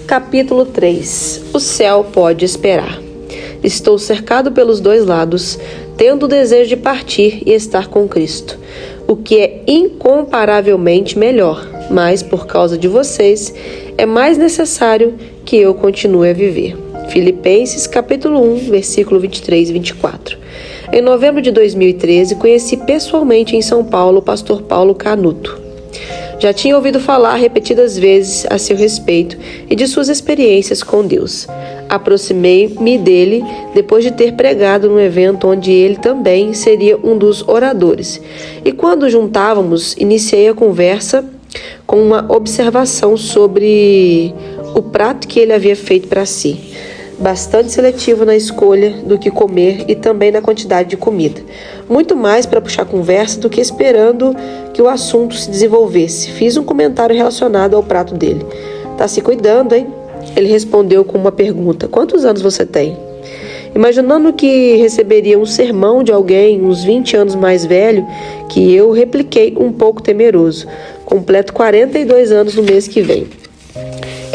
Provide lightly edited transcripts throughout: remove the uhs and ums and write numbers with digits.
Capítulo 3. O céu pode esperar. Estou cercado pelos dois lados, tendo o desejo de partir e estar com Cristo, o que é incomparavelmente melhor, mas por causa de vocês, é mais necessário que eu continue a viver. Filipenses capítulo 1, versículo 23 e 24. Em novembro de 2013, conheci pessoalmente em São Paulo o pastor Paulo Canuto. Já tinha ouvido falar repetidas vezes a seu respeito e de suas experiências com Deus. Aproximei-me dele depois de ter pregado num evento onde ele também seria um dos oradores. E quando juntávamos, iniciei a conversa com uma observação sobre o prato que ele havia feito para si. Bastante seletivo na escolha do que comer e também na quantidade de comida. Muito mais para puxar conversa do que esperando que o assunto se desenvolvesse. Fiz um comentário relacionado ao prato dele. Tá se cuidando, hein? Ele respondeu com uma pergunta. Quantos anos você tem? Imaginando que receberia um sermão de alguém uns 20 anos mais velho que eu, repliquei um pouco temeroso. Completo 42 anos no mês que vem.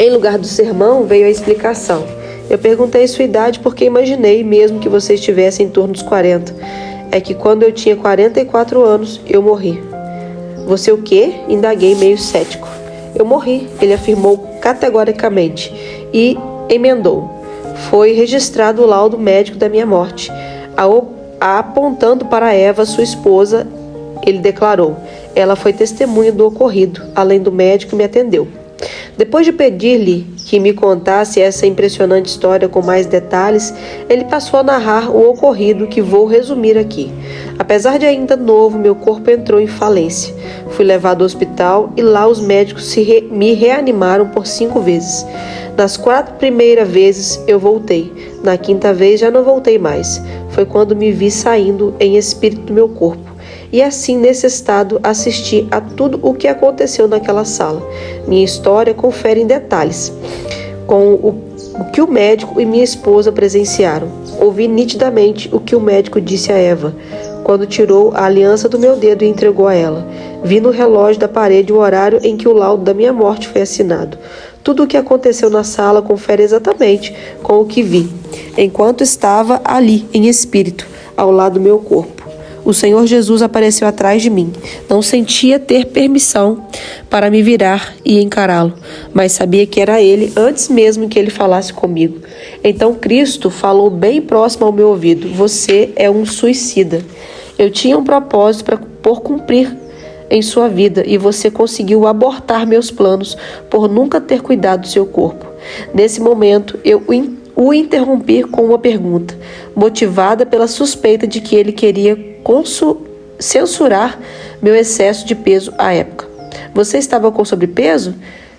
Em lugar do sermão veio a explicação. Eu perguntei sua idade porque imaginei mesmo que você estivesse em torno dos 40. É que quando eu tinha 44 anos, eu morri. Você o quê? Indaguei meio cético. Eu morri, ele afirmou categoricamente e emendou. Foi registrado o laudo médico da minha morte. Apontando para Eva, sua esposa, ele declarou. Ela foi testemunha do ocorrido. Além do médico, me atendeu. Depois de pedir-lhe que me contasse essa impressionante história com mais detalhes, ele passou a narrar o ocorrido que vou resumir aqui. Apesar de ainda novo, meu corpo entrou em falência. Fui levado ao hospital e lá os médicos me reanimaram por 5 vezes. Nas 4 primeiras vezes eu voltei. Na 5ª vez já não voltei mais. Foi quando me vi saindo em espírito do meu corpo. E assim, nesse estado, assisti a tudo o que aconteceu naquela sala. Minha história confere em detalhes com o que o médico e minha esposa presenciaram. Ouvi nitidamente o que o médico disse a Eva, quando tirou a aliança do meu dedo e entregou a ela. Vi no relógio da parede o horário em que o laudo da minha morte foi assinado. Tudo o que aconteceu na sala confere exatamente com o que vi, enquanto estava ali, em espírito, ao lado do meu corpo. O Senhor Jesus apareceu atrás de mim. Não sentia ter permissão para me virar e encará-lo, mas sabia que era ele antes mesmo que ele falasse comigo. Então Cristo falou bem próximo ao meu ouvido. Você é um suicida. Eu tinha um propósito por cumprir em sua vida e você conseguiu abortar meus planos por nunca ter cuidado do seu corpo. Nesse momento, eu o interrompi com uma pergunta, motivada pela suspeita de que ele queria censurar meu excesso de peso à época. Você estava com sobrepeso?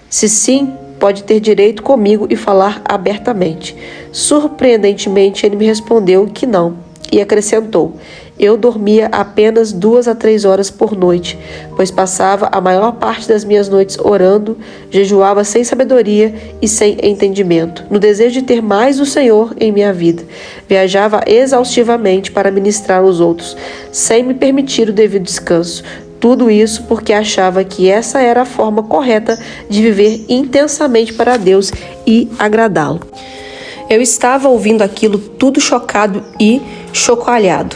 Se sim, pode ter direito comigo e falar abertamente. Surpreendentemente, ele me respondeu que não e acrescentou. Eu dormia apenas 2 a 3 horas por noite, pois passava a maior parte das minhas noites orando, jejuava sem sabedoria e sem entendimento, no desejo de ter mais do Senhor em minha vida. Viajava exaustivamente para ministrar aos outros, sem me permitir o devido descanso. Tudo isso porque achava que essa era a forma correta de viver intensamente para Deus e agradá-lo. Eu estava ouvindo aquilo tudo chocado e chacoalhado,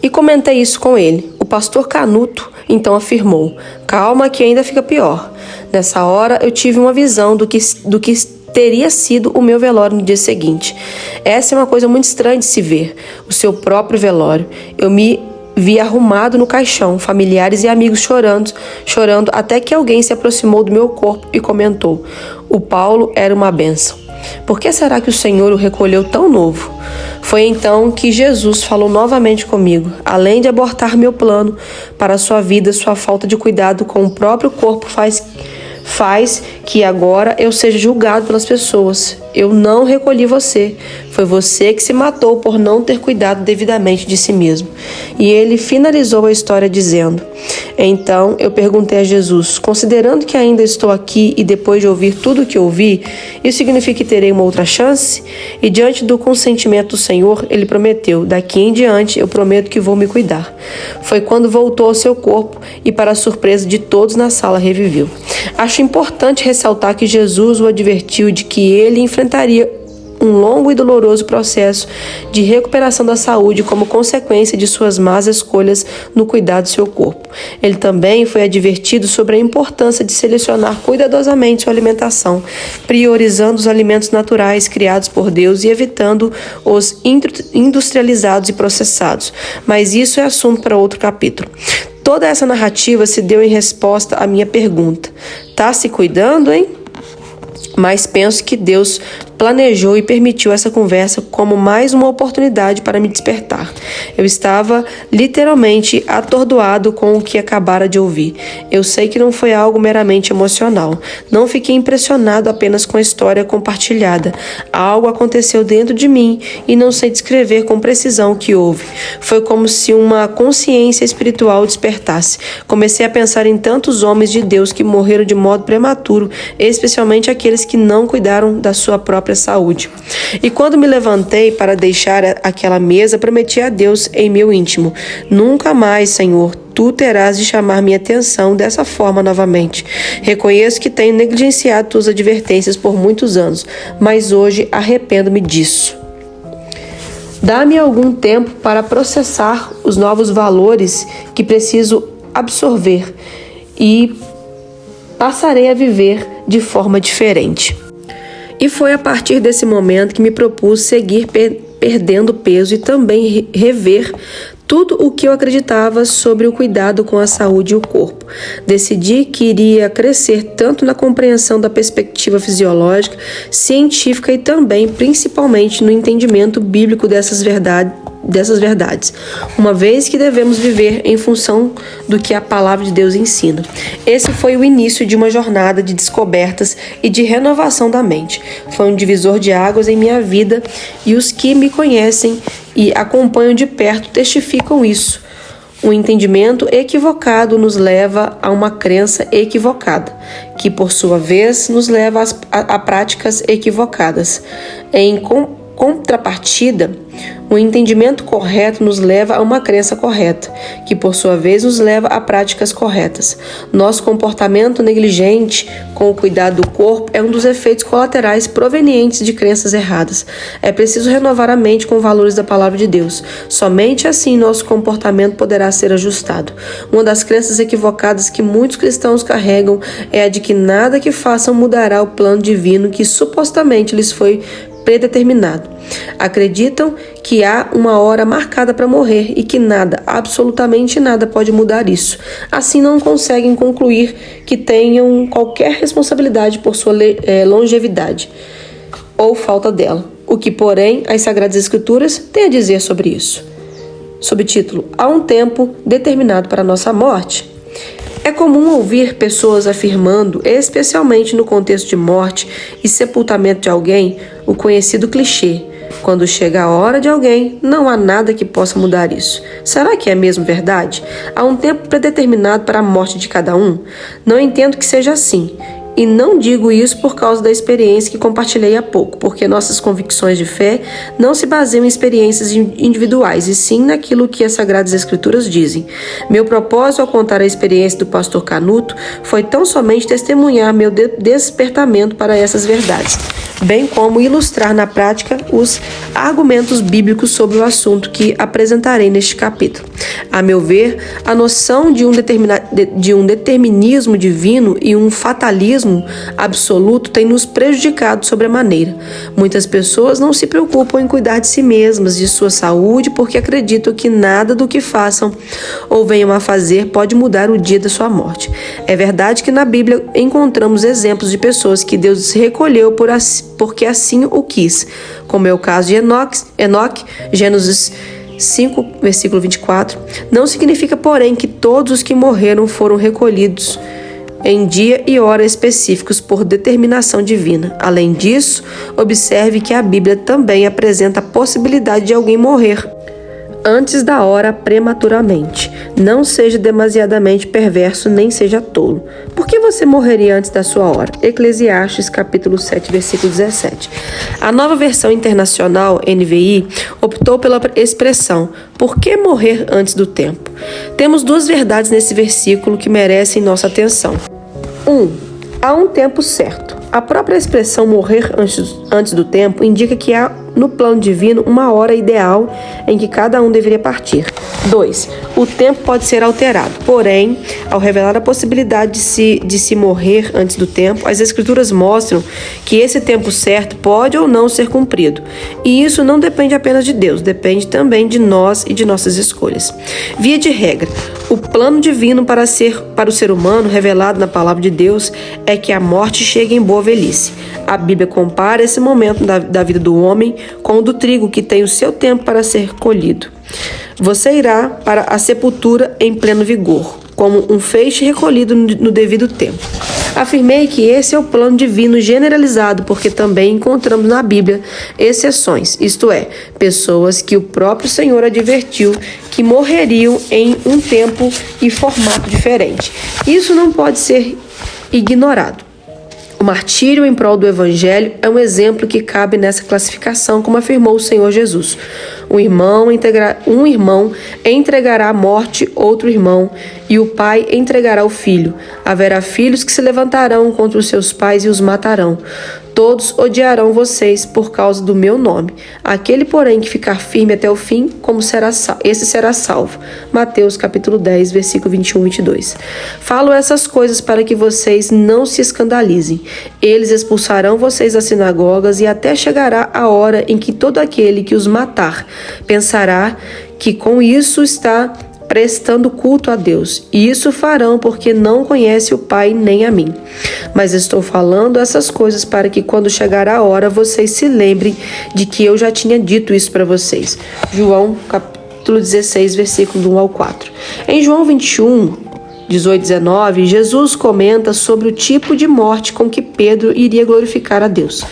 e comentei isso com ele. O pastor Canuto então afirmou, calma que ainda fica pior. Nessa hora eu tive uma visão do que teria sido o meu velório no dia seguinte. Essa é uma coisa muito estranha de se ver, o seu próprio velório. Eu me vi arrumado no caixão, familiares e amigos chorando até que alguém se aproximou do meu corpo e comentou, o Paulo era uma bênção. Por que será que o Senhor o recolheu tão novo? Foi então que Jesus falou novamente comigo. Além de abortar meu plano para a sua vida, sua falta de cuidado com o próprio corpo faz que agora eu seja julgado pelas pessoas. Eu não recolhi você. Foi você que se matou por não ter cuidado devidamente de si mesmo. E ele finalizou a história dizendo: então eu perguntei a Jesus: considerando que ainda estou aqui e depois de ouvir tudo o que ouvi, isso significa que terei uma outra chance? E diante do consentimento do Senhor, ele prometeu: daqui em diante eu prometo que vou me cuidar. Foi quando voltou ao seu corpo e, para a surpresa de todos na sala, reviveu. Acho importante ressaltar que Jesus o advertiu de que ele enfrentaria um longo e doloroso processo de recuperação da saúde como consequência de suas más escolhas no cuidado do seu corpo. Ele também foi advertido sobre a importância de selecionar cuidadosamente sua alimentação, priorizando os alimentos naturais criados por Deus e evitando os industrializados e processados. Mas isso é assunto para outro capítulo. Toda essa narrativa se deu em resposta à minha pergunta: tá se cuidando, hein? Mas penso que Deus planejou e permitiu essa conversa como mais uma oportunidade para me despertar. Eu estava literalmente atordoado com o que acabara de ouvir. Eu sei que não foi algo meramente emocional. Não fiquei impressionado apenas com a história compartilhada. Algo aconteceu dentro de mim e não sei descrever com precisão o que houve. Foi como se uma consciência espiritual despertasse. Comecei a pensar em tantos homens de Deus que morreram de modo prematuro, especialmente aqueles que não cuidaram da sua própria saúde. E quando me levantei para deixar aquela mesa, prometi a Deus em meu íntimo: nunca mais, Senhor, tu terás de chamar minha atenção dessa forma novamente. Reconheço que tenho negligenciado tuas advertências por muitos anos, mas hoje arrependo-me disso. Dá-me algum tempo para processar os novos valores que preciso absorver e passarei a viver de forma diferente. E foi a partir desse momento que me propus seguir perdendo peso e também rever tudo o que eu acreditava sobre o cuidado com a saúde e o corpo. Decidi que iria crescer tanto na compreensão da perspectiva fisiológica, científica e também, principalmente, no entendimento bíblico dessas verdades, uma vez que devemos viver em função do que a palavra de Deus ensina. Esse foi o início de uma jornada de descobertas e de renovação da mente. Foi um divisor de águas em minha vida e os que me conhecem e acompanham de perto testificam isso. Um entendimento equivocado nos leva a uma crença equivocada, que por sua vez nos leva a práticas equivocadas. Em contrapartida, o entendimento correto nos leva a uma crença correta, que por sua vez nos leva a práticas corretas. Nosso comportamento negligente com o cuidado do corpo é um dos efeitos colaterais provenientes de crenças erradas. É preciso renovar a mente com valores da palavra de Deus. Somente assim nosso comportamento poderá ser ajustado. Uma das crenças equivocadas que muitos cristãos carregam é a de que nada que façam mudará o plano divino que supostamente lhes foi predeterminado. Acreditam que há uma hora marcada para morrer e que nada, absolutamente nada, pode mudar isso. Assim não conseguem concluir que tenham qualquer responsabilidade por sua longevidade ou falta dela. O que, porém, as Sagradas Escrituras têm a dizer sobre isso? Subtítulo: há um tempo determinado para a nossa morte. É comum ouvir pessoas afirmando, especialmente no contexto de morte e sepultamento de alguém, o conhecido clichê: quando chega a hora de alguém, não há nada que possa mudar isso. Será que é mesmo verdade? Há um tempo predeterminado para a morte de cada um? Não entendo que seja assim. E não digo isso por causa da experiência que compartilhei há pouco, porque nossas convicções de fé não se baseiam em experiências individuais, e sim naquilo que as Sagradas Escrituras dizem. Meu propósito ao contar a experiência do pastor Canuto foi tão somente testemunhar meu despertamento para essas verdades, bem como ilustrar na prática os argumentos bíblicos sobre o assunto que apresentarei neste capítulo. A meu ver, a noção de um determinismo divino e um fatalismo absoluto tem nos prejudicado sobremaneira. Muitas pessoas não se preocupam em cuidar de si mesmas, de sua saúde, porque acreditam que nada do que façam ou venham a fazer pode mudar o dia da sua morte. É verdade que na Bíblia encontramos exemplos de pessoas que Deus recolheu porque assim o quis, como é o caso de Enoque, Gênesis 5, versículo 24. Não significa, porém, que todos os que morreram foram recolhidos em dia e hora específicos por determinação divina. Além disso, observe que a Bíblia também apresenta a possibilidade de alguém morrer antes da hora prematuramente. Não seja demasiadamente perverso, nem seja tolo. Por que você morreria antes da sua hora? Eclesiastes capítulo 7, versículo 17. A Nova Versão Internacional, NVI, optou pela expressão "por que morrer antes do tempo?". Temos duas verdades nesse versículo que merecem nossa atenção. 1. Há um tempo certo. A própria expressão morrer antes do tempo indica que há no plano divino uma hora ideal em que cada um deveria partir. 2. O tempo pode ser alterado. Porém, ao revelar a possibilidade de se morrer antes do tempo, as Escrituras mostram que esse tempo certo pode ou não ser cumprido. E isso não depende apenas de Deus, depende também de nós e de nossas escolhas. Via de regra, o plano divino para o ser humano, revelado na palavra de Deus, é que a morte chegue em boa velhice. A Bíblia compara esse momento da vida do homem com o do trigo, que tem o seu tempo para ser colhido. Você irá para a sepultura em pleno vigor, como um feixe recolhido no devido tempo. Afirmei que esse é o plano divino generalizado, porque também encontramos na Bíblia exceções, isto é, pessoas que o próprio Senhor advertiu que morreriam em um tempo e formato diferente. Isso não pode ser ignorado. O martírio em prol do Evangelho é um exemplo que cabe nessa classificação, como afirmou o Senhor Jesus. Um irmão entregará à morte outro irmão, e o pai entregará o filho. Haverá filhos que se levantarão contra os seus pais e os matarão. Todos odiarão vocês por causa do meu nome. Aquele, porém, que ficar firme até o fim, esse será salvo. Mateus capítulo 10, versículo 21 e 22. Falo essas coisas para que vocês não se escandalizem. Eles expulsarão vocês das sinagogas e até chegará a hora em que todo aquele que os matar pensará que com isso está prestando culto a Deus. E isso farão porque não conhece o Pai nem a mim. Mas estou falando essas coisas para que quando chegar a hora vocês se lembrem de que eu já tinha dito isso para vocês. João capítulo 16, versículo 1 ao 4. Em João 21, 18 e 19, Jesus comenta sobre o tipo de morte com que Pedro iria glorificar a Deus.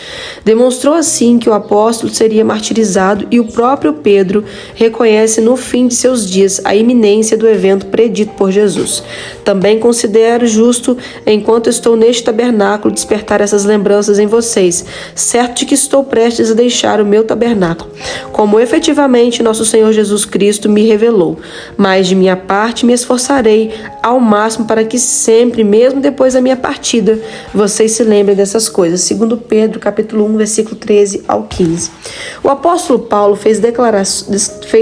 Demonstrou assim que o apóstolo seria martirizado e o próprio Pedro reconhece no fim de seus dias a iminência do evento predito por Jesus. Também considero justo, enquanto estou neste tabernáculo, despertar essas lembranças em vocês, certo de que estou prestes a deixar o meu tabernáculo, como efetivamente nosso Senhor Jesus Cristo me revelou. Mas de minha parte me esforçarei ao máximo para que sempre, mesmo depois da minha partida, vocês se lembrem dessas coisas. 2 Pedro, capítulo 1, versículo 13 ao 15. O apóstolo Paulo fez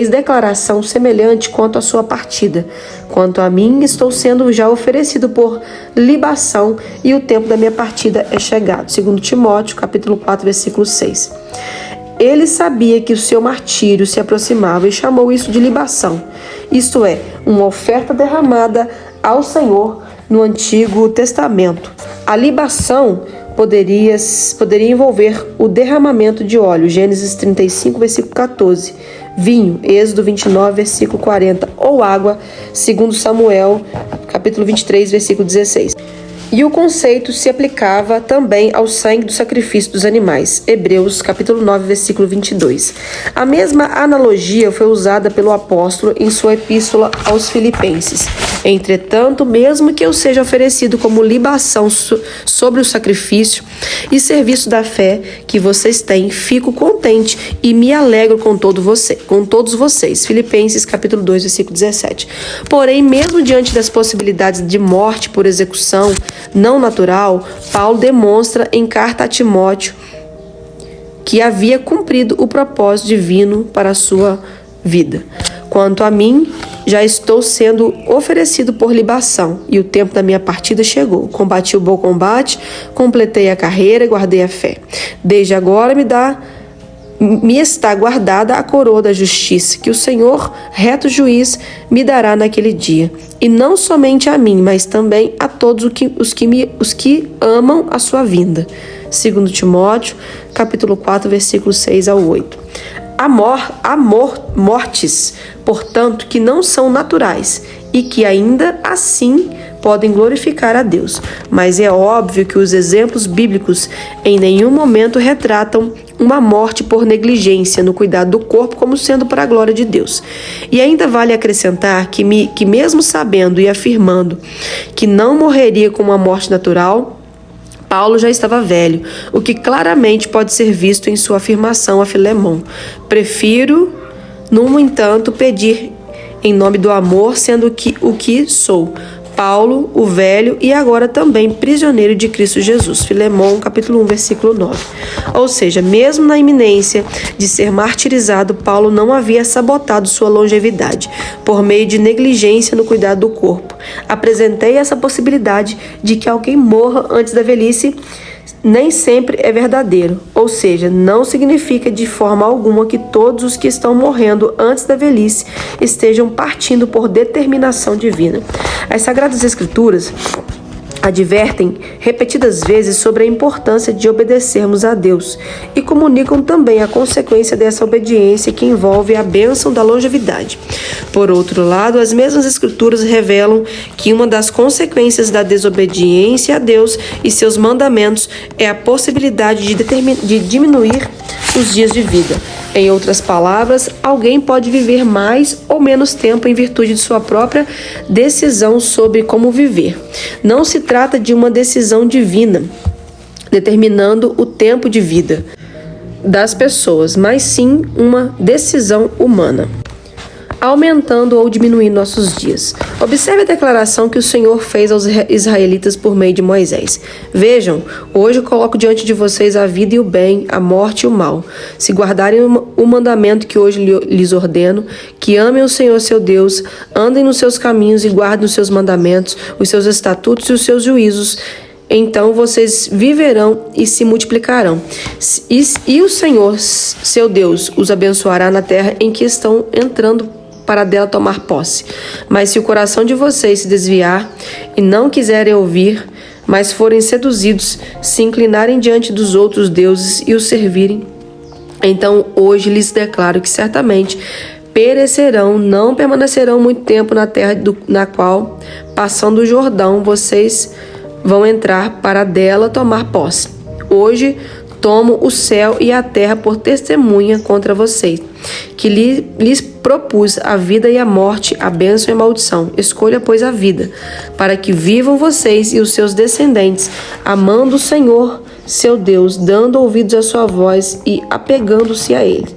declaração semelhante quanto à sua partida. Quanto a mim, estou sendo já oferecido por libação e o tempo da minha partida é chegado. 2 Timóteo, capítulo 4, versículo 6. Ele sabia que o seu martírio se aproximava e chamou isso de libação, isto é, uma oferta derramada ao Senhor no Antigo Testamento. A libação poderia envolver o derramamento de óleo, Gênesis 35, versículo 14, vinho, Êxodo 29, versículo 40, ou água, 2 Samuel, capítulo 23, versículo 16. E o conceito se aplicava também ao sangue do sacrifício dos animais. Hebreus, capítulo 9, versículo 22. A mesma analogia foi usada pelo apóstolo em sua epístola aos Filipenses. Entretanto, mesmo que eu seja oferecido como libação sobre o sacrifício e serviço da fé que vocês têm, fico contente e me alegro com todos vocês. Filipenses, capítulo 2, versículo 17. Porém, mesmo diante das possibilidades de morte por execução não natural, Paulo demonstra em carta a Timóteo que havia cumprido o propósito divino para a sua vida. Quanto a mim, já estou sendo oferecido por libação, e o tempo da minha partida chegou. Combati o bom combate, completei a carreira e guardei a fé. Desde agora me está guardada a coroa da justiça, que o Senhor, reto juiz, me dará naquele dia. E não somente a mim, mas também a todos os que amam a sua vinda. 2 Timóteo, capítulo 4, versículos 6 ao 8. Há mortes, portanto, que não são naturais e que ainda assim podem glorificar a Deus. Mas é óbvio que os exemplos bíblicos em nenhum momento retratam uma morte por negligência no cuidado do corpo como sendo para a glória de Deus. E ainda vale acrescentar que mesmo sabendo e afirmando que não morreria com uma morte natural, Paulo já estava velho, o que claramente pode ser visto em sua afirmação a Filemão. Prefiro, no entanto, pedir em nome do amor, sendo o que sou, Paulo, o velho e agora também prisioneiro de Cristo Jesus. Filemão, capítulo 1, versículo 9. Ou seja, mesmo na iminência de ser martirizado, Paulo não havia sabotado sua longevidade por meio de negligência no cuidado do corpo. Apresentei essa possibilidade de que alguém morra antes da velhice. Nem sempre é verdadeiro, ou seja, não significa de forma alguma que todos os que estão morrendo antes da velhice estejam partindo por determinação divina. As Sagradas Escrituras advertem repetidas vezes sobre a importância de obedecermos a Deus e comunicam também a consequência dessa obediência que envolve a bênção da longevidade. Por outro lado, as mesmas Escrituras revelam que uma das consequências da desobediência a Deus e seus mandamentos é a possibilidade de diminuir os dias de vida. Em outras palavras, alguém pode viver mais ou menos tempo em virtude de sua própria decisão sobre como viver. Não se trata de uma decisão divina determinando o tempo de vida das pessoas, mas sim uma decisão humana, aumentando ou diminuindo nossos dias. Observe a declaração que o Senhor fez aos israelitas por meio de Moisés. Vejam, hoje eu coloco diante de vocês a vida e o bem, a morte e o mal. Se guardarem o mandamento que hoje lhes ordeno, que amem o Senhor seu Deus, andem nos seus caminhos e guardem os seus mandamentos, os seus estatutos e os seus juízos, então vocês viverão e se multiplicarão. E o Senhor, seu Deus, os abençoará na terra em que estão entrando para dela tomar posse. Mas se o coração de vocês se desviar e não quiserem ouvir, mas forem seduzidos, se inclinarem diante dos outros deuses e os servirem, então hoje lhes declaro que certamente perecerão, não permanecerão muito tempo na terra na qual, passando o Jordão, vocês vão entrar para dela tomar posse. Hoje tomo o céu e a terra por testemunha contra vocês, que lhes propus a vida e a morte, a bênção e a maldição. Escolha, pois, a vida, para que vivam vocês e os seus descendentes, amando o Senhor, seu Deus, dando ouvidos à sua voz e apegando-se a Ele.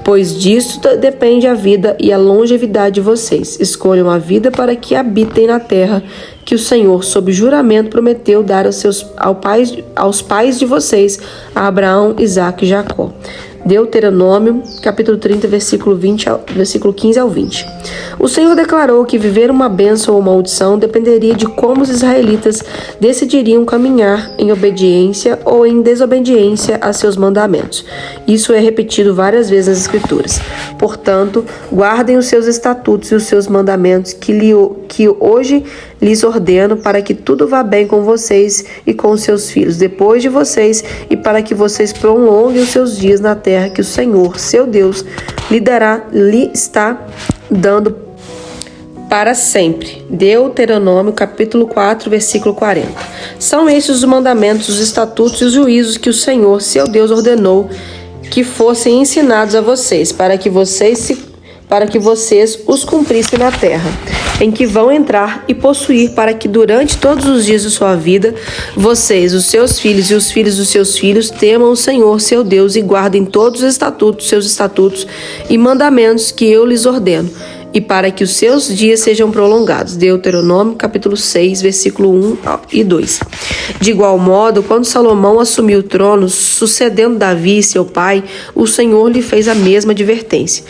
Pois disso depende a vida e a longevidade de vocês. Escolham a vida para que habitem na terra que o Senhor, sob juramento, prometeu dar aos pais de vocês, a Abraão, Isaque e Jacó. Deuteronômio, capítulo 30, versículo 15 ao 20. O Senhor declarou que viver uma bênção ou maldição dependeria de como os israelitas decidiriam caminhar em obediência ou em desobediência a seus mandamentos. Isso é repetido várias vezes nas Escrituras. Portanto, guardem os seus estatutos e os seus mandamentos que hoje lhes ordeno, para que tudo vá bem com vocês e com os seus filhos depois de vocês, e para que vocês prolonguem os seus dias na terra que o Senhor, seu Deus, lhe está dando para sempre. Deuteronômio, capítulo 4, versículo 40. São estes os mandamentos, os estatutos e os juízos que o Senhor, seu Deus, ordenou que fossem ensinados a vocês, para que vocês os cumprissem na terra, em que vão entrar e possuir, para que durante todos os dias de sua vida, vocês, os seus filhos e os filhos dos seus filhos, temam o Senhor, seu Deus, e guardem todos os seus estatutos e mandamentos que eu lhes ordeno, e para que os seus dias sejam prolongados. Deuteronômio, capítulo 6, versículo 1 e 2. De igual modo, quando Salomão assumiu o trono, sucedendo Davi, seu pai, o Senhor lhe fez a mesma advertência.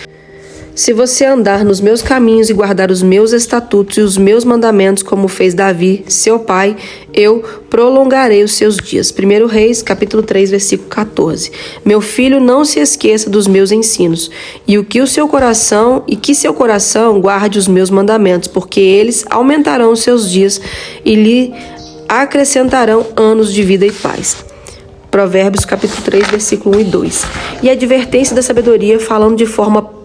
Se você andar nos meus caminhos e guardar os meus estatutos e os meus mandamentos, como fez Davi, seu pai, eu prolongarei os seus dias. 1 Reis, capítulo 3, versículo 14. Meu filho, não se esqueça dos meus ensinos, e que seu coração guarde os meus mandamentos, porque eles aumentarão os seus dias e lhe acrescentarão anos de vida e paz. Provérbios, capítulo 3, versículo 1 e 2. E a advertência da sabedoria, falando de forma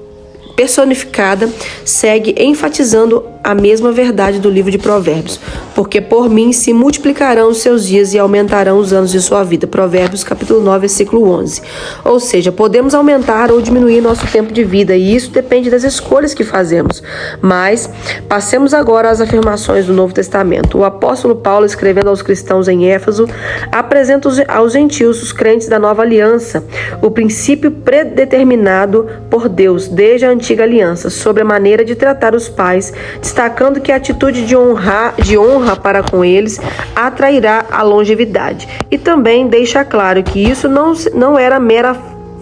personificada, segue enfatizando a mesma verdade do livro de Provérbios, porque por mim se multiplicarão os seus dias e aumentarão os anos de sua vida. Provérbios capítulo 9, versículo 11. Ou seja, podemos aumentar ou diminuir nosso tempo de vida, e isso depende das escolhas que fazemos. Mas passemos agora às afirmações do Novo Testamento. O apóstolo Paulo, escrevendo aos cristãos em Éfeso, apresenta aos gentios, os crentes da nova aliança, o princípio predeterminado por Deus desde a antiga aliança sobre a maneira de tratar os pais, destacando que a atitude de honra para com eles atrairá a longevidade. E também deixa claro que isso não era mera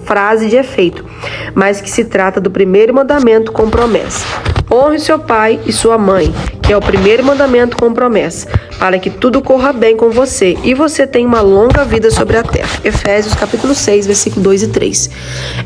frase de efeito, mas que se trata do primeiro mandamento com promessa. Honre seu pai e sua mãe, que é o primeiro mandamento com promessa, para que tudo corra bem com você e você tenha uma longa vida sobre a terra. Efésios capítulo 6, versículo 2 e 3.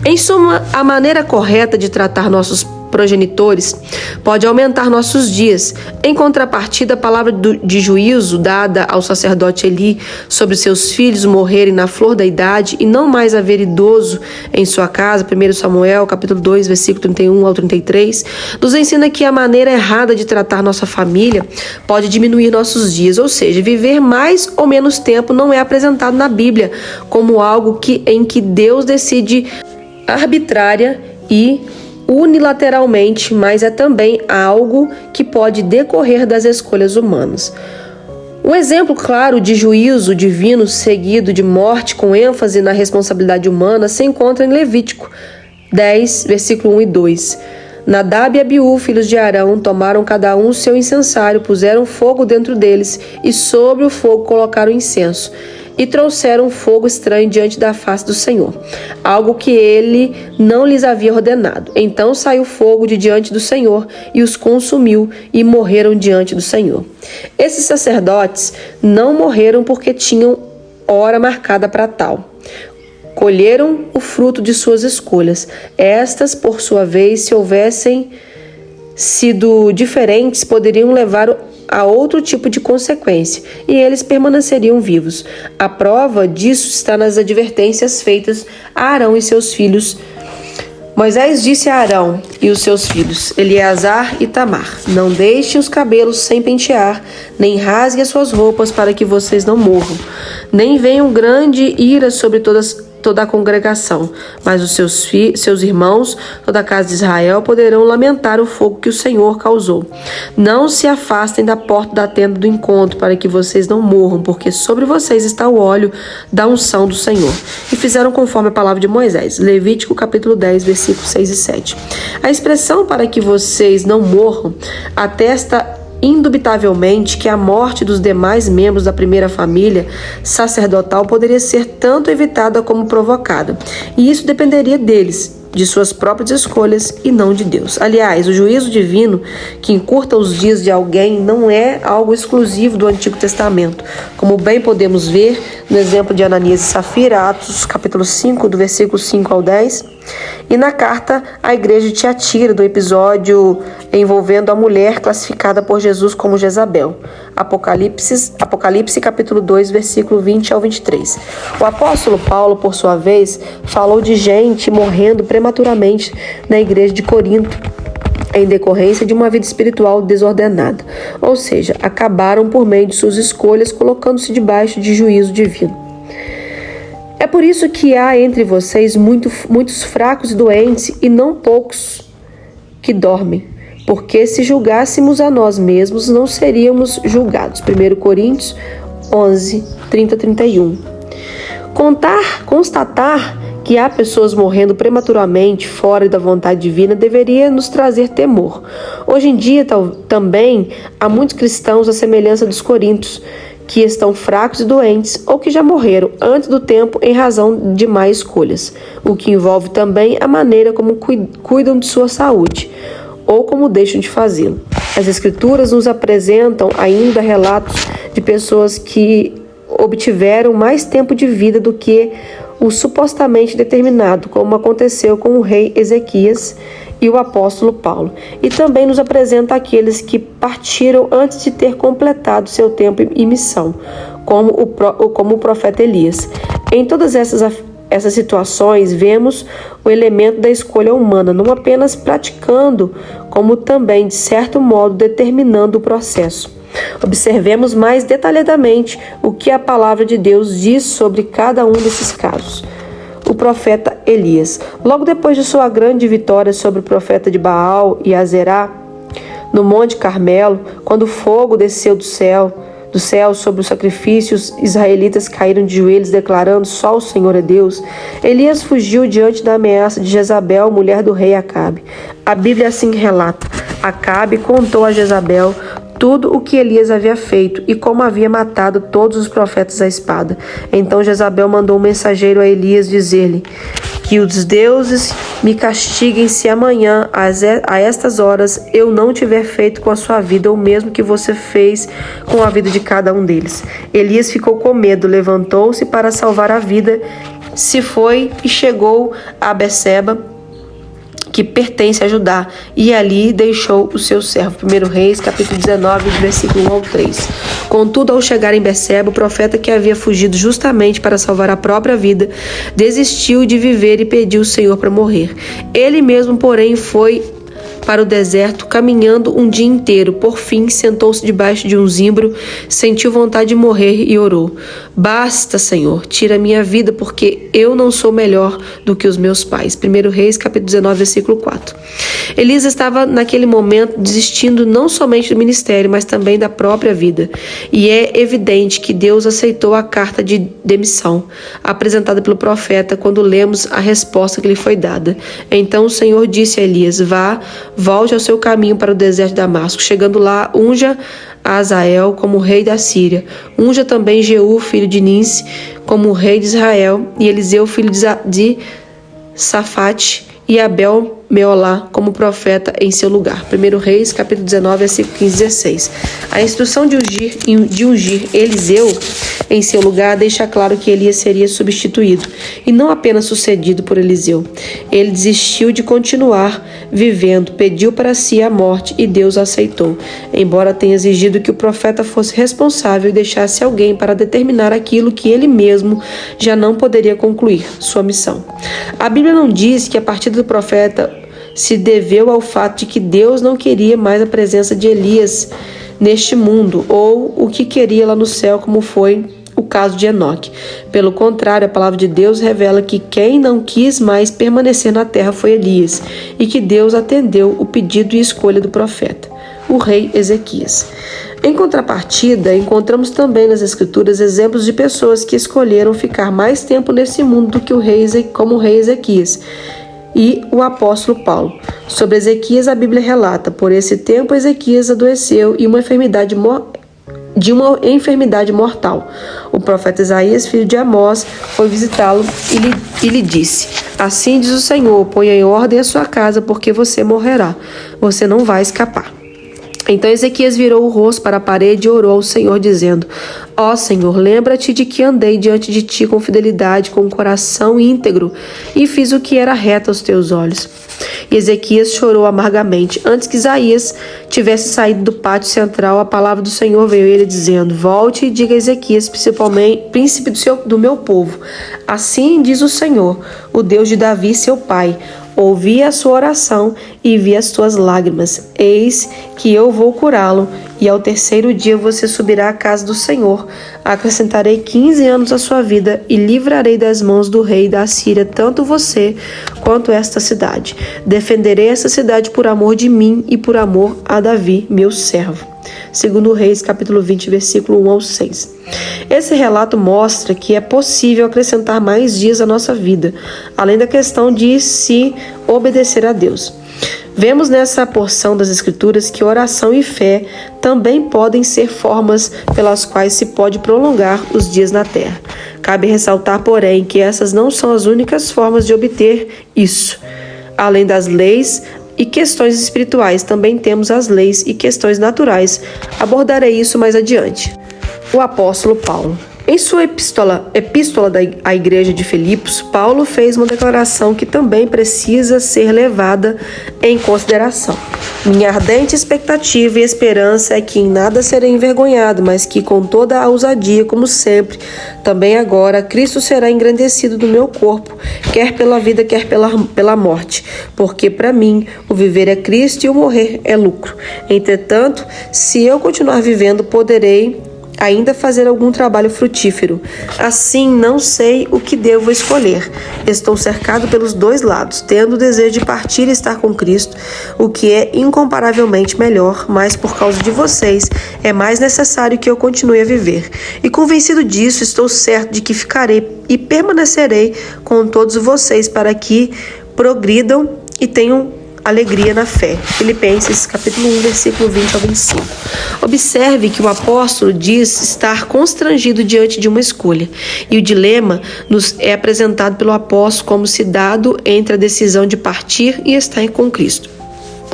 Em suma, a maneira correta de tratar nossos progenitores pode aumentar nossos dias. Em contrapartida, a palavra de juízo dada ao sacerdote Eli sobre seus filhos morrerem na flor da idade e não mais haver idoso em sua casa, 1 Samuel capítulo 2, versículo 31 ao 33, nos ensina que a maneira errada de tratar nossa família pode diminuir nossos dias, ou seja, viver mais ou menos tempo não é apresentado na Bíblia como algo em que Deus decide arbitrária e unilateralmente, mas é também algo que pode decorrer das escolhas humanas. Um exemplo claro de juízo divino seguido de morte com ênfase na responsabilidade humana se encontra em Levítico 10, versículo 1 e 2. Nadab e Abiú, filhos de Arão, tomaram cada um o seu incensário, puseram fogo dentro deles e sobre o fogo colocaram incenso. E trouxeram fogo estranho diante da face do Senhor, algo que ele não lhes havia ordenado. Então saiu fogo de diante do Senhor e os consumiu, e morreram diante do Senhor. Esses sacerdotes não morreram porque tinham hora marcada para tal. Colheram o fruto de suas escolhas. Estas, por sua vez, se houvessem sido diferentes, poderiam levar a outro tipo de consequência, e eles permaneceriam vivos. A prova disso está nas advertências feitas a Arão e seus filhos. Moisés disse a Arão e os seus filhos, Eleazar e Tamar: não deixem os cabelos sem pentear, nem rasguem as suas roupas para que vocês não morram, nem venham grande ira sobre toda a congregação, mas os seus irmãos, toda a casa de Israel, poderão lamentar o fogo que o Senhor causou. Não se afastem da porta da tenda do encontro, para que vocês não morram, porque sobre vocês está o óleo da unção do Senhor. E fizeram conforme a palavra de Moisés. Levítico capítulo 10, versículos 6 e 7. A expressão para que vocês não morram atesta indubitavelmente que a morte dos demais membros da primeira família sacerdotal poderia ser tanto evitada como provocada, e isso dependeria deles, de suas próprias escolhas e não de Deus. Aliás, o juízo divino que encurta os dias de alguém não é algo exclusivo do Antigo Testamento, como bem podemos ver no exemplo de Ananias e Safira, Atos capítulo 5, do versículo 5 ao 10, e na carta à igreja de Tiatira, do episódio envolvendo a mulher classificada por Jesus como Jezabel, Apocalipse capítulo 2, versículo 20 ao 23. O apóstolo Paulo, por sua vez, falou de gente morrendo prematuramente na igreja de Corinto, em decorrência de uma vida espiritual desordenada, ou seja, acabaram por meio de suas escolhas colocando-se debaixo de juízo divino. É por isso que há entre vocês muitos fracos e doentes, e não poucos que dormem, porque se julgássemos a nós mesmos, não seríamos julgados. 1 Coríntios 11, 30-31. Constatar que há pessoas morrendo prematuramente fora da vontade divina deveria nos trazer temor. Hoje em dia também há muitos cristãos à semelhança dos coríntios, que estão fracos e doentes ou que já morreram antes do tempo em razão de más escolhas, o que envolve também a maneira como cuidam de sua saúde ou como deixam de fazê-lo. As Escrituras nos apresentam ainda relatos de pessoas que obtiveram mais tempo de vida do que o supostamente determinado, como aconteceu com o rei Ezequias e o apóstolo Paulo. E também nos apresenta aqueles que partiram antes de ter completado seu tempo e missão, como o profeta Elias. Em todas essas essas situações, vemos o elemento da escolha humana, não apenas praticando, como também, de certo modo, determinando o processo. Observemos mais detalhadamente o que a palavra de Deus diz sobre cada um desses casos. O profeta Elias. Logo depois de sua grande vitória sobre o profeta de Baal e Azerá, no Monte Carmelo, quando o fogo desceu do céu sobre os sacrifícios, israelitas caíram de joelhos declarando: só o Senhor é Deus. Elias fugiu diante da ameaça de Jezabel, mulher do rei Acabe. A Bíblia assim relata: Acabe contou a Jezabel tudo o que Elias havia feito e como havia matado todos os profetas à espada. Então Jezabel mandou um mensageiro a Elias dizer-lhe: que os deuses me castiguem se amanhã, a estas horas, eu não tiver feito com a sua vida o mesmo que você fez com a vida de cada um deles. Elias ficou com medo, levantou-se para salvar a vida, se foi e chegou a Beceba, que pertence a Judá, e ali deixou o seu servo. 1 Reis, capítulo 19, versículo 1 ao 3. Contudo, ao chegar em Beceba, o profeta, que havia fugido justamente para salvar a própria vida, desistiu de viver e pediu o Senhor para morrer. Ele mesmo, porém, foi para o deserto, caminhando um dia inteiro. Por fim, sentou-se debaixo de um zimbro, sentiu vontade de morrer e orou: basta, Senhor, tira a minha vida, porque eu não sou melhor do que os meus pais. 1 Reis, capítulo 19, versículo 4. Elias estava naquele momento desistindo não somente do ministério, mas também da própria vida. E é evidente que Deus aceitou a carta de demissão apresentada pelo profeta quando lemos a resposta que lhe foi dada. Então o Senhor disse a Elias: volte ao seu caminho para o deserto de Damasco. Chegando lá, unja a Azael como rei da Síria. Unja também Jeú, filho de Ninsi, como rei de Israel, e Eliseu, filho de Safate, e Abel Meolá como profeta em seu lugar. 1 Reis, capítulo 19, versículo 15 e 16. A instrução de ungir Eliseu em seu lugar deixa claro que Elias seria substituído e não apenas sucedido por Eliseu. Ele desistiu de continuar vivendo, pediu para si a morte e Deus aceitou, embora tenha exigido que o profeta fosse responsável e deixasse alguém para determinar aquilo que ele mesmo já não poderia concluir, sua missão. A Bíblia não diz que a partida do profeta se deveu ao fato de que Deus não queria mais a presença de Elias neste mundo, ou o que queria lá no céu, como foi o caso de Enoque. Pelo contrário, a palavra de Deus revela que quem não quis mais permanecer na terra foi Elias, e que Deus atendeu o pedido e escolha do profeta, o rei Ezequias. Em contrapartida, encontramos também nas Escrituras exemplos de pessoas que escolheram ficar mais tempo nesse mundo do que como o rei Ezequias e o apóstolo Paulo. Sobre Ezequias, a Bíblia relata: por esse tempo Ezequias adoeceu de uma enfermidade mortal. O profeta Isaías, filho de Amós, foi visitá-lo e lhe disse: assim diz o Senhor, ponha em ordem a sua casa, porque você morrerá, você não vai escapar. Então Ezequias virou o rosto para a parede e orou ao Senhor, dizendo: ó Senhor, lembra-te de que andei diante de ti com fidelidade, com um coração íntegro, e fiz o que era reto aos teus olhos. E Ezequias chorou amargamente. Antes que Isaías tivesse saído do pátio central, a palavra do Senhor veio a ele, dizendo: volte e diga a Ezequias, príncipe do meu povo: assim diz o Senhor, o Deus de Davi, seu pai: ouvi a sua oração e vi as tuas lágrimas. Eis que eu vou curá-lo, e ao terceiro dia você subirá à casa do Senhor. Acrescentarei 15 anos à sua vida e livrarei das mãos do rei da Síria tanto você quanto esta cidade. Defenderei essa cidade por amor de mim e por amor a Davi, meu servo. 2 Reis, capítulo 20, versículo 1 ao 6. Esse relato mostra que é possível acrescentar mais dias à nossa vida, além da questão de se obedecer a Deus. Vemos nessa porção das Escrituras que oração e fé também podem ser formas pelas quais se pode prolongar os dias na terra. Cabe ressaltar, porém, que essas não são as únicas formas de obter isso. Além das leis e questões espirituais, também temos as leis e questões naturais. Abordarei isso mais adiante. O apóstolo Paulo. Em sua epístola à igreja de Filipos, Paulo fez uma declaração que também precisa ser levada em consideração. Minha ardente expectativa e esperança é que em nada serei envergonhado, mas que com toda a ousadia, como sempre, também agora, Cristo será engrandecido do meu corpo, quer pela vida, quer pela morte. Porque para mim, o viver é Cristo e o morrer é lucro. Entretanto, se eu continuar vivendo, poderei ainda fazer algum trabalho frutífero. Assim, não sei o que devo escolher. Estou cercado pelos dois lados, tendo o desejo de partir e estar com Cristo, o que é incomparavelmente melhor, mas por causa de vocês, é mais necessário que eu continue a viver. E convencido disso, estou certo de que ficarei e permanecerei com todos vocês para que progridam e tenham alegria na fé. Filipenses capítulo 1, versículo 20 ao 25. Observe que o apóstolo diz estar constrangido diante de uma escolha, e o dilema nos é apresentado pelo apóstolo como se dado entre a decisão de partir e estar com Cristo,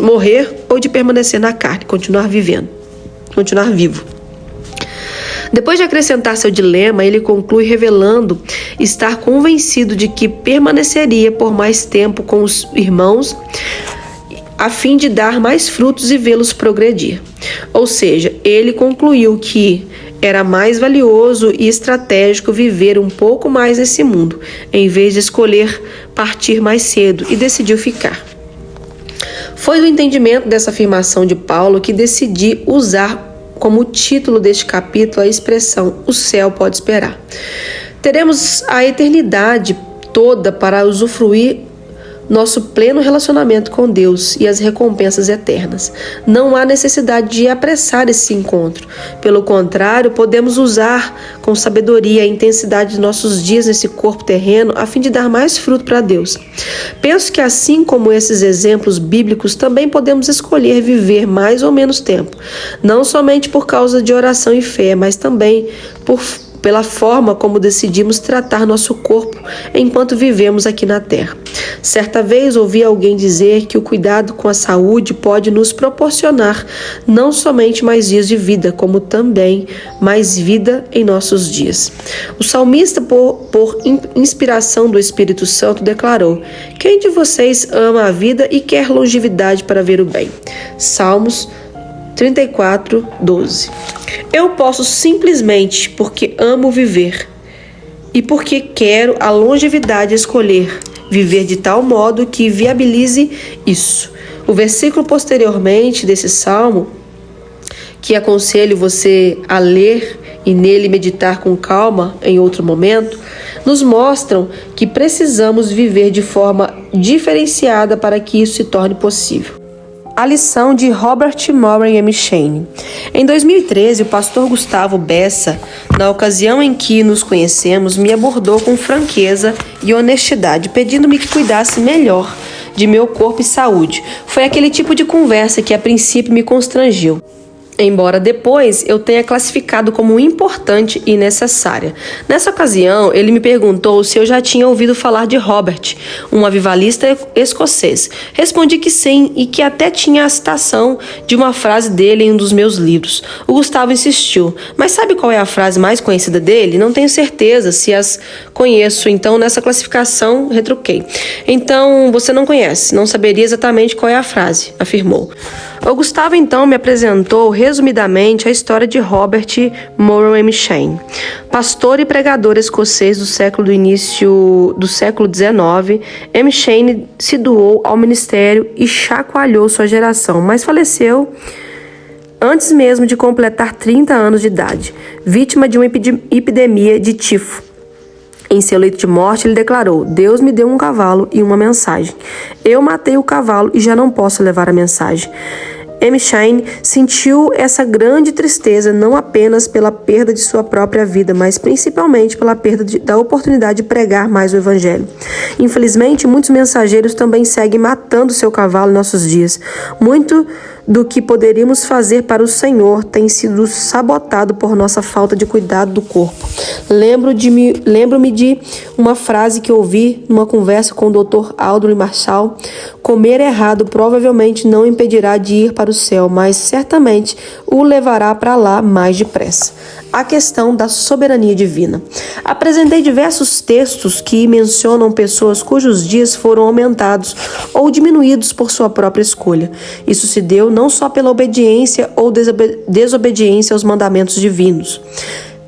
morrer ou de permanecer na carne, continuar vivo. Depois de acrescentar seu dilema, ele conclui revelando estar convencido de que permaneceria por mais tempo com os irmãos a fim de dar mais frutos e vê-los progredir. Ou seja, ele concluiu que era mais valioso e estratégico viver um pouco mais nesse mundo, em vez de escolher partir mais cedo, e decidiu ficar. Foi do entendimento dessa afirmação de Paulo que decidi usar como título deste capítulo a expressão "o céu pode esperar". Teremos a eternidade toda para usufruir nosso pleno relacionamento com Deus e as recompensas eternas. Não há necessidade de apressar esse encontro. Pelo contrário, podemos usar com sabedoria a intensidade de nossos dias nesse corpo terreno a fim de dar mais fruto para Deus. Penso que assim como esses exemplos bíblicos, também podemos escolher viver mais ou menos tempo, não somente por causa de oração e fé, mas também pela forma como decidimos tratar nosso corpo enquanto vivemos aqui na Terra. Certa vez ouvi alguém dizer que o cuidado com a saúde pode nos proporcionar não somente mais dias de vida, como também mais vida em nossos dias. O salmista, por inspiração do Espírito Santo, declarou: "Quem de vocês ama a vida e quer longevidade para ver o bem?" Salmos 34, 12. Eu posso simplesmente, porque amo viver e porque quero a longevidade, escolher viver de tal modo que viabilize isso. O versículo posteriormente desse salmo, que aconselho você a ler e nele meditar com calma em outro momento, nos mostram que precisamos viver de forma diferenciada para que isso se torne possível. A lição de Robert Moray M'Cheyne. Em 2013, o pastor Gustavo Bessa, na ocasião em que nos conhecemos, me abordou com franqueza e honestidade, pedindo-me que cuidasse melhor de meu corpo e saúde. Foi aquele tipo de conversa que a princípio me constrangiu, embora depois eu tenha classificado como importante e necessária. Nessa ocasião, ele me perguntou se eu já tinha ouvido falar de Robert, um avivalista escocês. Respondi que sim, e que até tinha a citação de uma frase dele em um dos meus livros. O Gustavo insistiu: "Mas sabe qual é a frase mais conhecida dele? Não tenho certeza se as conheço, então nessa classificação retruquei. Então você não conhece, não saberia exatamente qual é a frase", afirmou. O Gustavo então me apresentou resumidamente a história de Robert Moray M'Cheyne, pastor e pregador escocês do início do século XIX. M'Cheyne se doou ao ministério e chacoalhou sua geração, mas faleceu antes mesmo de completar 30 anos de idade, vítima de uma epidemia de tifo. Em seu leito de morte, ele declarou: "Deus me deu um cavalo e uma mensagem. Eu matei o cavalo e já não posso levar a mensagem." M'Cheyne sentiu essa grande tristeza não apenas pela perda de sua própria vida, mas principalmente pela perda da oportunidade de pregar mais o Evangelho. Infelizmente, muitos mensageiros também seguem matando seu cavalo em nossos dias. Muito do que poderíamos fazer para o Senhor tem sido sabotado por nossa falta de cuidado do corpo. Lembro-me de uma frase que ouvi numa conversa com o Dr. Aldrin Marshall: "Comer errado provavelmente não impedirá de ir para o céu, mas certamente o levará para lá mais depressa." a questão da soberania divina. Apresentei diversos textos que mencionam pessoas cujos dias foram aumentados ou diminuídos por sua própria escolha. Isso se deu não só pela obediência ou desobediência aos mandamentos divinos,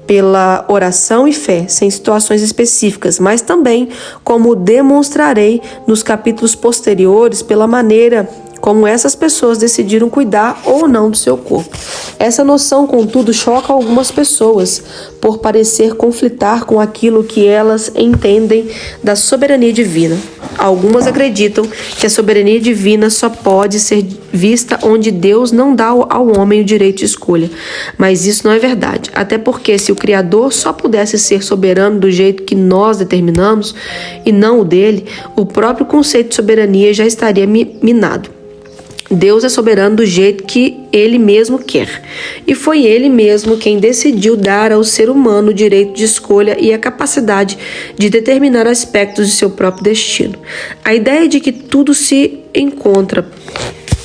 pela oração e fé, sem situações específicas, mas também, como demonstrarei nos capítulos posteriores, pela maneira como essas pessoas decidiram cuidar ou não do seu corpo. Essa noção, contudo, choca algumas pessoas por parecer conflitar com aquilo que elas entendem da soberania divina. Algumas acreditam que a soberania divina só pode ser vista onde Deus não dá ao homem o direito de escolha. Mas isso não é verdade, até porque se o Criador só pudesse ser soberano do jeito que nós determinamos e não o dele, o próprio conceito de soberania já estaria minado. Deus é soberano do jeito que Ele mesmo quer. E foi Ele mesmo quem decidiu dar ao ser humano o direito de escolha e a capacidade de determinar aspectos de seu próprio destino. A ideia de que tudo se encontra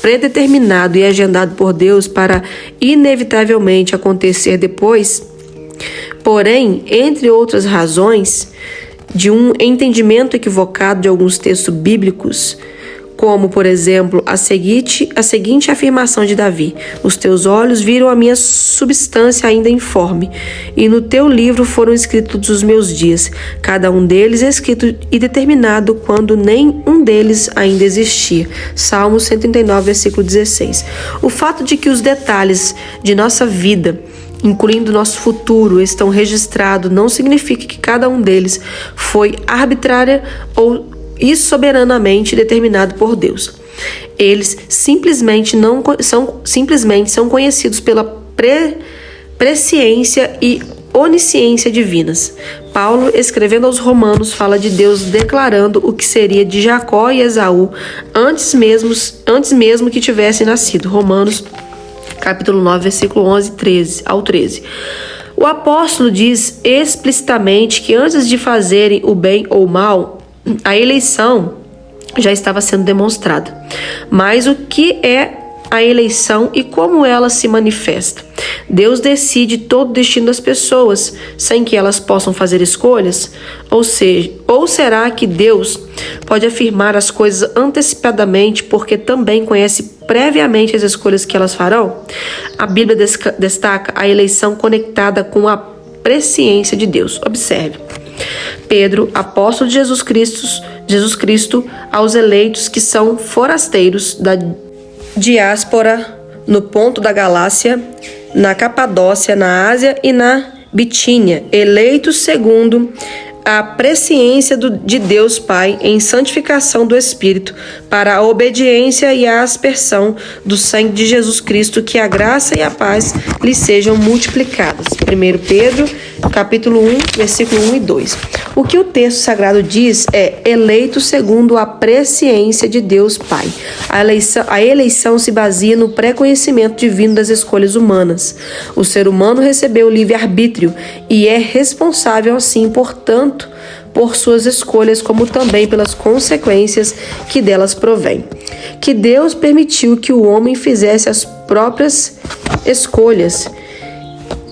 predeterminado e agendado por Deus para inevitavelmente acontecer depois, porém, entre outras razões, de um entendimento equivocado de alguns textos bíblicos, como, por exemplo, a seguinte afirmação de Davi: os teus olhos viram a minha substância ainda informe, e no teu livro foram escritos os meus dias, cada um deles escrito e determinado quando nem um deles ainda existia. Salmo 139, versículo 16. O fato de que os detalhes de nossa vida, incluindo nosso futuro, estão registrados, não significa que cada um deles foi arbitrária e soberanamente determinado por Deus. Eles simplesmente são conhecidos pela presciência e onisciência divinas. Paulo, escrevendo aos Romanos, fala de Deus declarando o que seria de Jacó e Esaú antes mesmo que tivessem nascido. Romanos capítulo 9, versículo 11 ao 13. O apóstolo diz explicitamente que antes de fazerem o bem ou o mal, a eleição já estava sendo demonstrada. Mas o que é a eleição e como ela se manifesta? Deus decide todo o destino das pessoas sem que elas possam fazer escolhas? Ou será que Deus pode afirmar as coisas antecipadamente porque também conhece previamente as escolhas que elas farão? A Bíblia destaca a eleição conectada com a presciência de Deus. Observe. Pedro, apóstolo de Jesus Cristo, aos eleitos que são forasteiros da diáspora no ponto da Galácia, na Capadócia, na Ásia e na Bitínia, eleitos segundo a presciência de Deus Pai em santificação do Espírito, para a obediência e a aspersão do sangue de Jesus Cristo, que a graça e a paz lhes sejam multiplicadas. 1 Pedro, capítulo 1, versículo 1 e 2. O que o texto sagrado diz é eleito segundo a presciência de Deus Pai. A eleição se baseia no pré-conhecimento divino das escolhas humanas. O ser humano recebeu o livre-arbítrio e é responsável, assim, portanto, por suas escolhas, como também pelas consequências que delas provêm. Que Deus permitiu que o homem fizesse as próprias escolhas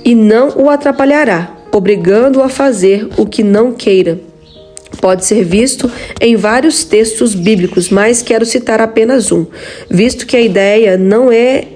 e não o atrapalhará, obrigando-o a fazer o que não queira. Pode ser visto em vários textos bíblicos, mas quero citar apenas um, visto que a ideia não é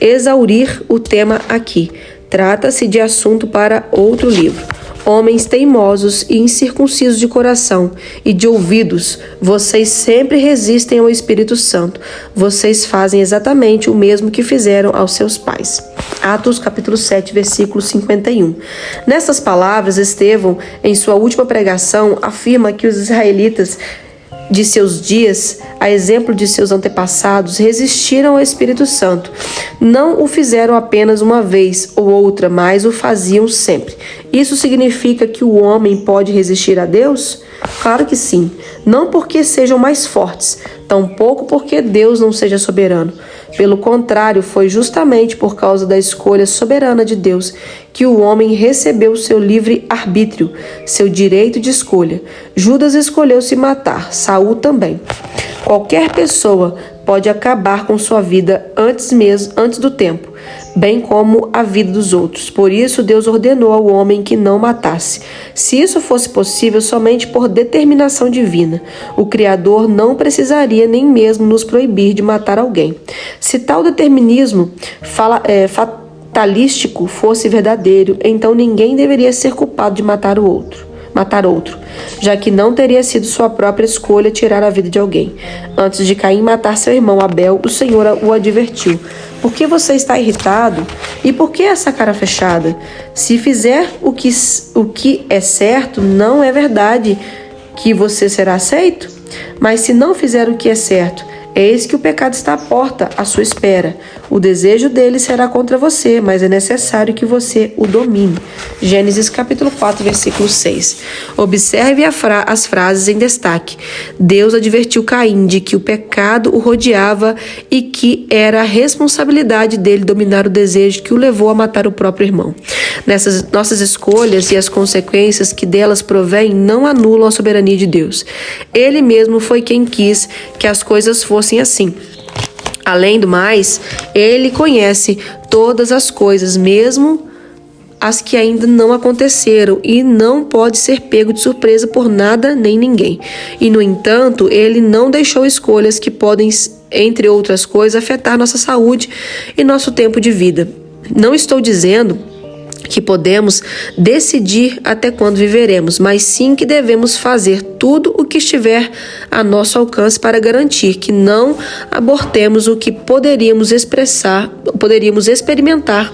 exaurir o tema aqui. Trata-se de assunto para outro livro. Homens teimosos e incircuncisos de coração e de ouvidos, vocês sempre resistem ao Espírito Santo. Vocês fazem exatamente o mesmo que fizeram aos seus pais. Atos capítulo 7, versículo 51. Nessas palavras, Estevão, em sua última pregação, afirma que os israelitas de seus dias, a exemplo de seus antepassados, resistiram ao Espírito Santo. Não o fizeram apenas uma vez ou outra, mas o faziam sempre. Isso significa que o homem pode resistir a Deus? Claro que sim. Não porque sejam mais fortes, tampouco porque Deus não seja soberano. Pelo contrário, foi justamente por causa da escolha soberana de Deus que o homem recebeu seu livre arbítrio, seu direito de escolha. Judas escolheu se matar, Saul também. Qualquer pessoa pode acabar com sua vida antes do tempo. bem como a vida dos outros. Por isso, Deus ordenou ao homem que não matasse. Se isso fosse possível somente por determinação divina, o Criador não precisaria nem mesmo nos proibir de matar alguém. Se tal determinismo fatalístico fosse verdadeiro, então ninguém deveria ser culpado de matar outro, já que não teria sido sua própria escolha tirar a vida de alguém. Antes de Caim matar seu irmão Abel, o Senhor o advertiu: por que você está irritado? E por que essa cara fechada? Se fizer o que é certo, não é verdade que você será aceito? Mas se não fizer o que é certo, eis que o pecado está à porta, à sua espera. O desejo dele será contra você, mas é necessário que você o domine. Gênesis capítulo 4, versículo 6. Observe as frases em destaque. Deus advertiu Caim de que o pecado o rodeava e que era a responsabilidade dele dominar o desejo que o levou a matar o próprio irmão. Nessas nossas escolhas e as consequências que delas provêm não anulam a soberania de Deus. Ele mesmo foi quem quis que as coisas fossem assim. Além do mais, ele conhece todas as coisas, mesmo as que ainda não aconteceram, e não pode ser pego de surpresa por nada nem ninguém. E, no entanto, ele não deixou escolhas que podem, entre outras coisas, afetar nossa saúde e nosso tempo de vida. Não estou dizendo que podemos decidir até quando viveremos, mas sim que devemos fazer tudo o que estiver a nosso alcance para garantir que não abortemos o que poderíamos experimentar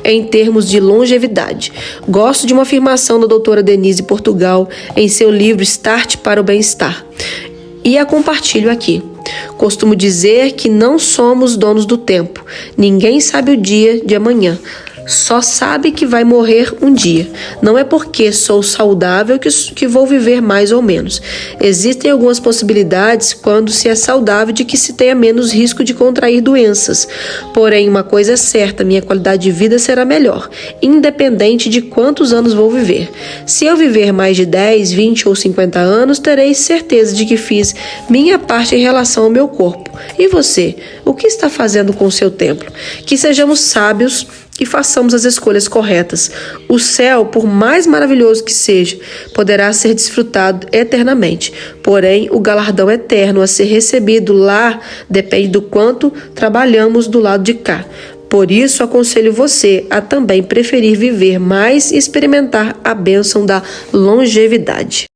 em termos de longevidade. Gosto de uma afirmação da doutora Denise Portugal em seu livro Start para o Bem-Estar, e a compartilho aqui. Costumo dizer que não somos donos do tempo. Ninguém sabe o dia de amanhã. Só sabe que vai morrer um dia. Não é porque sou saudável que vou viver mais ou menos. Existem algumas possibilidades quando se é saudável de que se tenha menos risco de contrair doenças. Porém, uma coisa é certa, minha qualidade de vida será melhor, independente de quantos anos vou viver. Se eu viver mais de 10, 20 ou 50 anos, terei certeza de que fiz minha parte em relação ao meu corpo. E você? O que está fazendo com o seu tempo? Que sejamos sábios e façamos as escolhas corretas. O céu, por mais maravilhoso que seja, poderá ser desfrutado eternamente. Porém, o galardão eterno a ser recebido lá depende do quanto trabalhamos do lado de cá. Por isso, aconselho você a também preferir viver mais e experimentar a bênção da longevidade.